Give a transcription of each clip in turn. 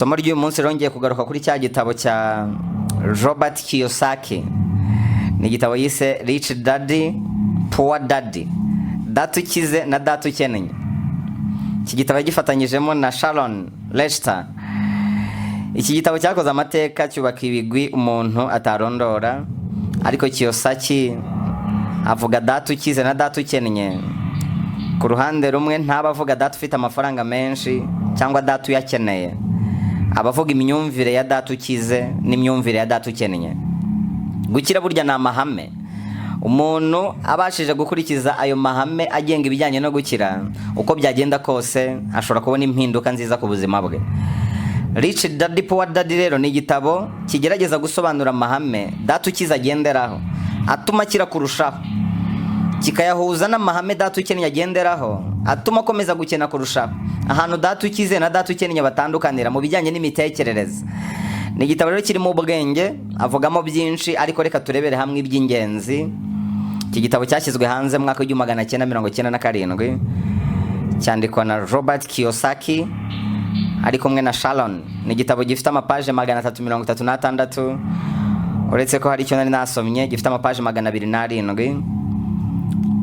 Somo ry'uyu munsi rongeye kugaruka kuri cya gitabo cya Robert Kiyosaki. Ni igitabo yise Rich Daddy Poor Daddy, data ukize na data ukeneye. Iki gitabo gifatanyijemo na Sharon Lester. Iki gitabo cyakoze amateka cyubaka ibigwi umuntu atarondora, ariko Kiyosaki avuga data ukize na data ukeneye. Ku ruhande rumwe ntabavuga data ufite amafaranga menshi cyangwa data uyakeneye, abavuga imyumvire ya data ukize n'imyumvire ya data ukeneye. Gukira burya ni amahame. Umuntu abashije gukurikiza ayo mahame agenga ibijyanye no gukira, uko byagenda kose ashobora kubona impinduka nziza ku buzima bwe. Rich Daddy Poor Daddy rero ni igitabo kigerageza gusobanura amahame data ukize agenderaho atuma akira kurushaho, kikayahuza n'amahame data ukeneye agenderaho atuma akomeza gukena kurushaho. Ahantu data ukize na data ukeneye batandukanira mu bijyanye n'imitekerereze. Ni igitabo rero kirimo ubwenge, avugamo byinshi, ariko reka turebere hamwe iby'ingenzi. Iki gitabo cyashyizwe hanze mu mwaka w'1997, cyandikwa na Robert Kiyosaki ari kumwe na Sharon. Ni igitabo gifite amapaje 336, uretse ko hari icyo nari nasomye gifite amapaje 207.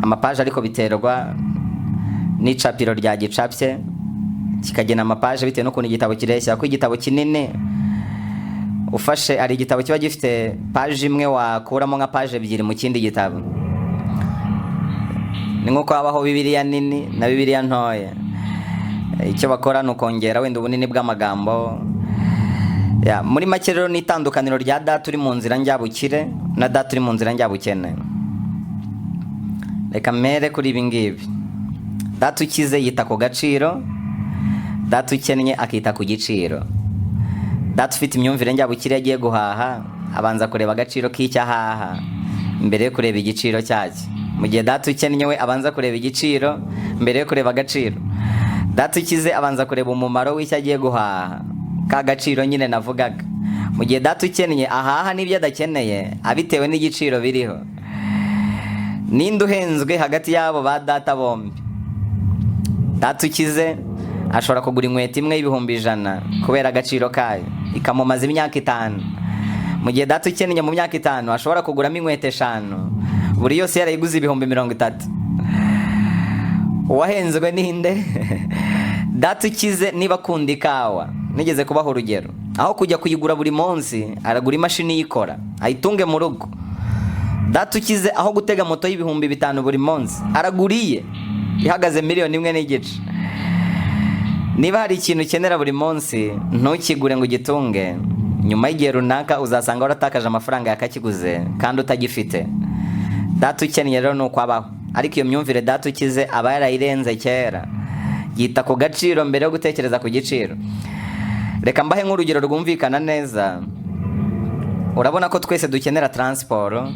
Amapaje ariko biterwa n'icapiro rya gicapye, kikagena amapaje bitewe n'ukuntu igitabo kireshya. Ko igitabo kinini ufashe ari igitabo kiba gifite paje imwe wakuramo nka paje ebyiri mu kindi gitabo. Ni nko habaho Bibiliya nini na Bibiliya ntoya. Icyo bakora ni ukongera wenda ubunini bw'amagambo. Muri make rero ni itandukaniro rya data uri mu nzira njyabukire na data uri mu nzira njyabukene. Reka mere kuri ibi ngibi. Data ukize yita ku gaciro, data ukennye akita ku giciro. Data ufite imyumvire njyabukire yagiye guhaha abanza kureba agaciro k'icyo ahaha mbere yo kureba igiciro cyacyo, mu gihe data ukennye we abanza kureba igiciro mbere yo kureba agaciro. Data ukize abanza kureba umumaro w'icyo agiye guhaha, ka gaciro nyine navugaga, mu gihe data ukennye ahaha n'ibyo adakeneye abitewe n'igiciro biriho. Ninde uhenzwe hagati y'abo ba data bombi? Data ukize ashobora kugura inkweto imwe y'ibihumbi 100 kubera agaciro kayo, ikamumaza imyaka 5, mu gihe data ukennye mu myaka 5 ashobora kuguramo inkweto 5, buri yose yarayiguze ibihumbi 30. Uwahenzwe ninde? Data ukize niba akunda ikawa, nigeze kubaho urugero, aho kujya kuyigura buri munsi aragura imashini yikora ayitunge mu rugo. Data ukize aho gutega moto y'ibihumbi 5 buri munsi araguriye ihagaze $1.5 million. Niba hari ikintu ukenera buri munsi ntukigure ngo ugitunge, nyuma y'igihe runaka uzasanga waratakaje amafaranga yakakiguze kandi utagifite. Data ukennye rero nuko abaho, ariko iyo myumvire data ukize aba yarayirenze kera, yita ku gaciro mbere yo gutekereza ku giciro. Reka mbahe nk'urugero rwumvikana neza. Urabona ko twese dukenera transport.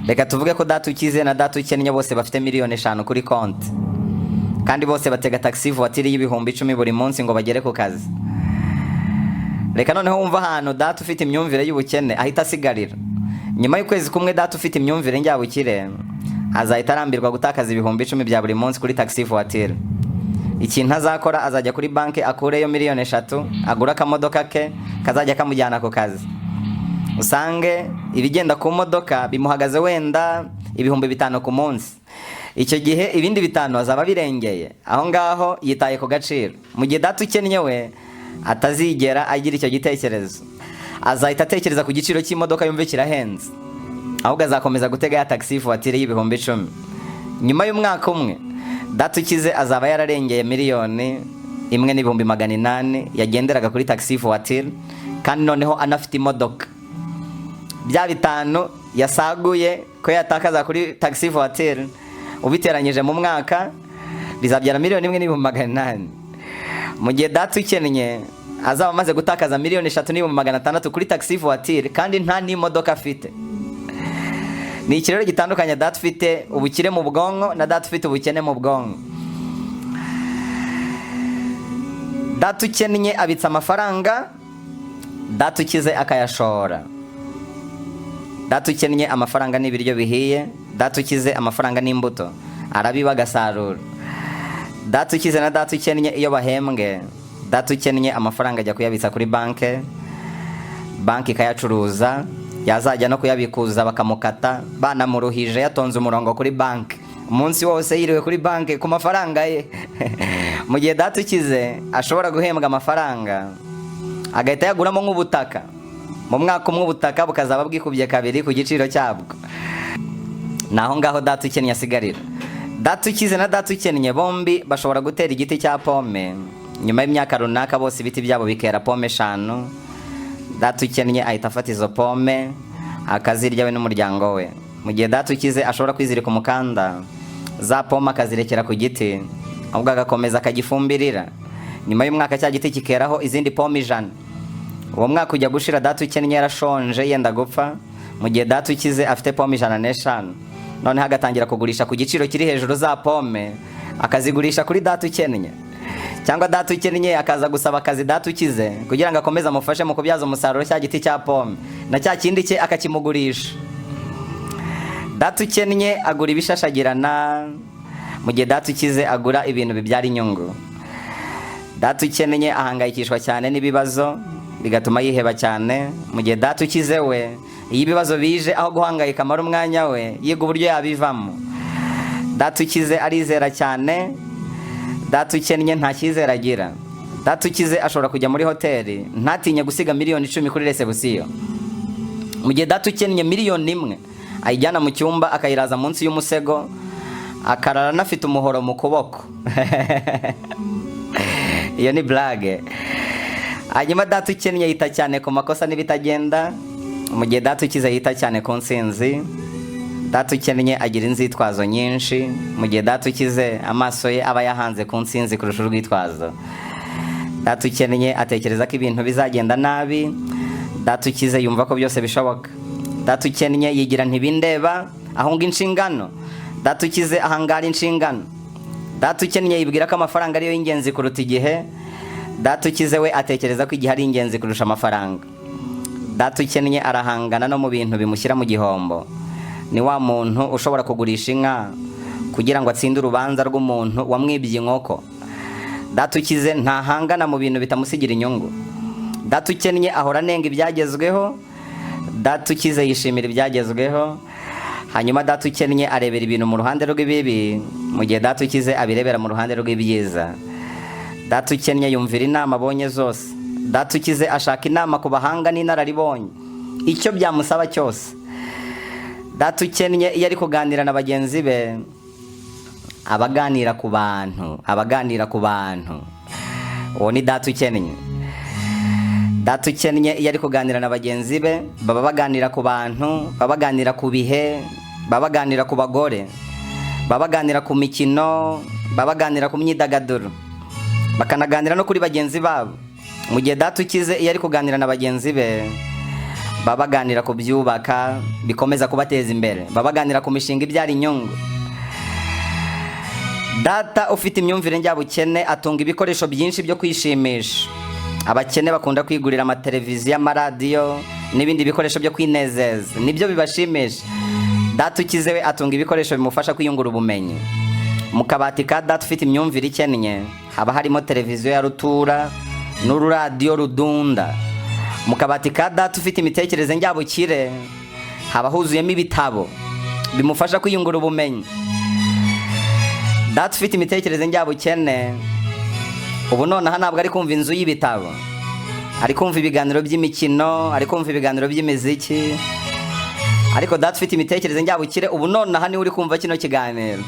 Reka tuvuge ko data ukize na data ukennye bose bafite $5,000,000 kuri konti, kandi bose batega taxi voiture y'ibihumbi 10 buri munsi ngo bagere ku kazi. Reka noneho wumva ahantu data ufite imyumvire y'ubukene ahita asigarira. Nyuma y'ukwezi kumwe data ufite imyumvire njyabukire azahita arambirwa gutakaza ibihumbi 10 bya buri munsi kuri taxi voiture. Ikintu azakora azajya kuri banki akureyo $3,000,000 agura akamodoka ke kazajya kamujyana ku kazi. Usange ibigenda ku modoka bimuhagaze wenda ibihumbi 5 ku munsi. Icyo gihe ibindi 5 azaba birengeye. Aho ngaho yitaye ku gaciro. Mu gihe data ukennye we atazigera agira icyo gitekerezo, azahita atekereza ku giciro cy'imodoka yumve kirahenze, ahubwo azakomeza gutega ya taxi voiture y'ibihumbi 10. Nyuma y'umwaka umwe data ukize azaba yararengeye $1,800,000 yagenderaga kuri taxi voiture, kandi noneho anafite imodoka. Bya 5 yasaguye ko yatakaza kuri taxi voiture ubiteranyije mu mwaka bizabyara $1,800,000. Mu gihe data ukennye azaba amaze gutakaza $3,600,000 kuri taxi voiture kandi nta n'imodoka afite. Ni ikirero gitandukanye data ufite ubukire mu bwonko na data ufite ubukene mu bwonko. Data ukennye abitsa amafaranga, data ukize akayashora. Data ukennye amafaranga n'ibiryo bihiye, data ukize amafaranga n'imbuto arabiba agasarura. Data ukize na data ukennye iyo bahembwe data ukennye amafaranga ajya kuyabitsa kuri banki ikayacuruza, yazajya no kuyabikuza bakamukata, banamuruhije yatonze umurongo kuri banki umunsi wose yiriwe kuri banki ku mafaranga ye. Mu gihe data ukize ashobora guhembwa amafaranga agahita yaguramo nk'ubutaka, mu mwaka umwe ubutaka bukazaba bwikubye kabiri ku giciro cyabwo. Naho ngaho data ukennye asigarira. Data ukize na data ukennye bombi bashobora gutera igiti cya pome, nyuma y'imyaka runaka bose ibiti byabo bikera pome 5. Data ukennye ahita afata izo pome akazirya we n'umuryango we. Mu gihe data ukize ashobora kwizirika umukanda, za pome akazirekera ku giti, ahubwo agakomeza akagifumbirira. Nyuma y'umwaka cya giti kikeraho izindi pome 100. Uwo mwaka ujya gushira data ukennye yarashonje yenda gupfa, mu gihe data ukize afite pome 105. None hagatangira kugurisha ku giciro kiri hejuru za pome, akazigurisha kuri data ukennye. Cyangwa data ukennye akaza gusaba akazi data ukize kugira ngo akomeze amufashe mu kubyaza umusaruro cya giti cya pome, na cya kindi cye akakimugurisha. Data ukennye agura ibishashagirana, mu gihe data ukize agura ibintu bibyara inyungu. Data ukennye ahangayikishwa cyane n'ibibazo bigatuma yiheba cyane, mu gihe data ukize we iyo ibibazo bije aho guhangayika amara umwanya we yiga uburyo yabivamo. Data ukize arizera cyane, data ukennye nta cyizere agira. Data ukize ashobora kujya muri hoteli ntatinye gusiga miliyoni 10 kuri resebusiyo, mu gihe data ukennye miliyoni 1 ayijyana mu cyumba akayiraza munsi y'umusego, akarara anafite umuhoro mu kuboko. Iyo ni blague. Hanyuma data ukennye yita cyane ku makosa n'ibitagenda, mu gihe data ukize yita cyane ku nsinzi. Data ukennye agira inzitwazo nyinshi, mu gihe data ukize amaso ye aba yahanze ku nsinzi kurusha urwitwazo. Data ukennye atekereza ko ibintu bizagenda nabi, data ukize yumva ko byose bishoboka. Data ukennye yigira ntibindeba, ahunga inshingano. Data ukize ahangara inshingano. Data ukennye yibwira ko amafaranga ariyo y'ingenzi kuruta igihe. Data ukize we atekereza ko igihe ari ingenzi kurusha amafaranga. Data ukennye arahangana no mu bintu bimushyira mu gihombo. Ni wa muntu ushobora kugurisha inka kugira ngo atsinde urubanza rw'umuntu wamwibye inkoko. Data ukize ntahangana mu bintu bitamusigira inyungu. Data ukennye ahora anenga ibyagezweho, data ukize yishimira ibyagezweho. Hanyuma data ukennye arebera ibintu mu ruhande rw'ibibi, mu gihe data ukize abirebera mu ruhande rw'ibyiza. Data ukennye yumvira inama abonye zose. Data ukize ashaka inama ku bahanga n'inararibonye, icyo byamusaba cyose. Data ukennye iyo ari kuganira na bagenzi be abaganira ku bantu. Uwo ni data ukennye. Data ukennye iyo ari kuganira na bagenzi be baba baganira ku bantu, baba baganira ku bihe, baba baganira ku bagore, baba baganira ku mikino, baba baganira ku myidagaduro, bakanaganira no kuri bagenzi babo. Mu gihe data ukize iyo ari kuganira na bagenzi be baba baganira ku byubaka bikomeza kubateza imbere, baba baganira ku mishinga ibyara inyungu. Data ufite imyumvire njyabukene atunga ibikoresho byinshi byo kwishimisha. Abakene bakunda kwigurira amateleviziyo, amaradiyo n'ibindi bikoresho byo kwinezeza, nibyo bibashimisha. Data ukize we atunga ibikoresho bimufasha kwiyungura ubumenyi. Mu kabati ka data ufite imyumvire ikennye haba harimo televiziyo ya rutura n'ururadiyo rudunda. Mu kabati ka data ufite imitekerereze njyabukire haba huzuyemo ibitabo bimufasha kwiyungura ubumenyi. Data ufite imitekerereze njyabukene ubu nonaha ntabwo ari kumva inzu y'ibitabo, ari kumva ibiganiro by'imikino, ari kumva ibiganiro by'imiziki. Ariko data ufite imitekerereze njyabukire ubu nonaha niwe uri kumva kino kiganiro.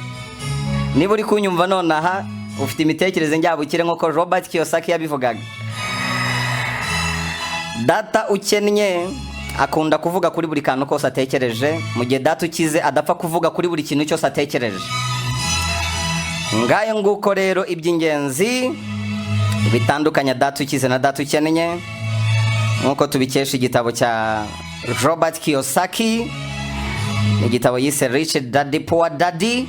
Niba uri kunyumva nonaha ufite imitekerereze njyabukire nk'uko Robert Kiyosaki yabivugaga. Data ukennye akunda kuvuga kuri buri kantu kose atekereje, mu gihe data ukize adapfa kuvuga kuri buri kintu cyose atekereje. Ngayo nguko rero iby'ingenzi bitandukanya data ukize na data ukennye, nk'uko tubikesha igitabo cya Robert Kiyosaki, igitabo yise Rich Daddy Poor Daddy,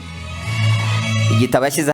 igitabo yashyize